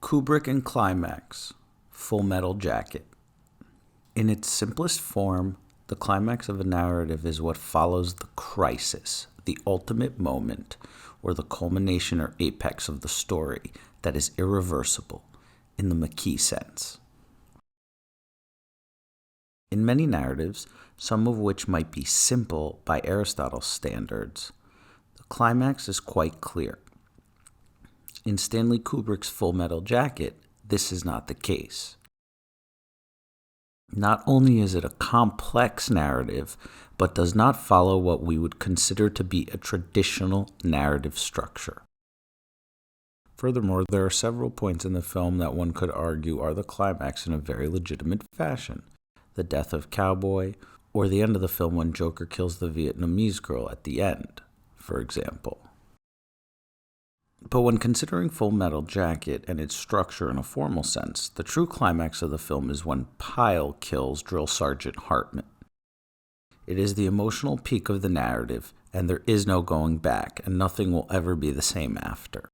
Kubrick and Climax, Full Metal Jacket. In its simplest form, the climax of a narrative is what follows the crisis, the ultimate moment, or the culmination or apex of the story that is irreversible, in the McKee sense. In many narratives, some of which might be simple by Aristotle's standards, the climax is quite clear. In Stanley Kubrick's Full Metal Jacket, this is not the case. Not only is it a complex narrative, but does not follow what we would consider to be a traditional narrative structure. Furthermore, there are several points in the film that one could argue are the climax in a very legitimate fashion. The death of Cowboy, or the end of the film when Joker kills the Vietnamese girl at the end, for example. But when considering Full Metal Jacket and its structure in a formal sense, the true climax of the film is when Pyle kills Drill Sergeant Hartman. It is the emotional peak of the narrative, and there is no going back, and nothing will ever be the same after.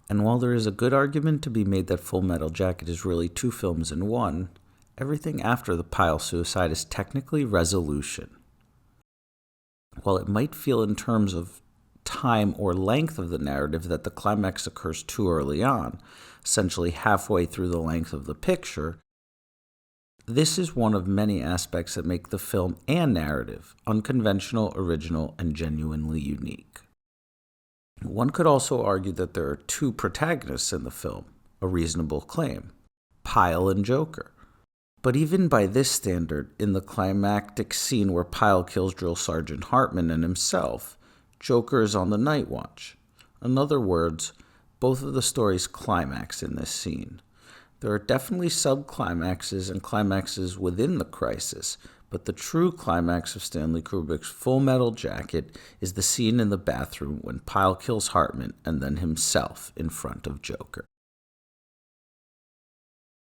And while there is a good argument to be made that Full Metal Jacket is really two films in one, everything after the Pyle suicide is technically resolution. While it might feel in terms of time or length of the narrative that the climax occurs too early on, essentially halfway through the length of the picture, this is one of many aspects that make the film and narrative unconventional, original, and genuinely unique. One could also argue that there are two protagonists in the film, a reasonable claim, Pyle and Joker. But even by this standard, in the climactic scene where Pyle kills Drill Sergeant Hartman and himself, Joker is on the night watch. In other words, both of the stories climax in this scene. There are definitely sub-climaxes and climaxes within the crisis, but the true climax of Stanley Kubrick's Full Metal Jacket is the scene in the bathroom when Pyle kills Hartman and then himself in front of Joker.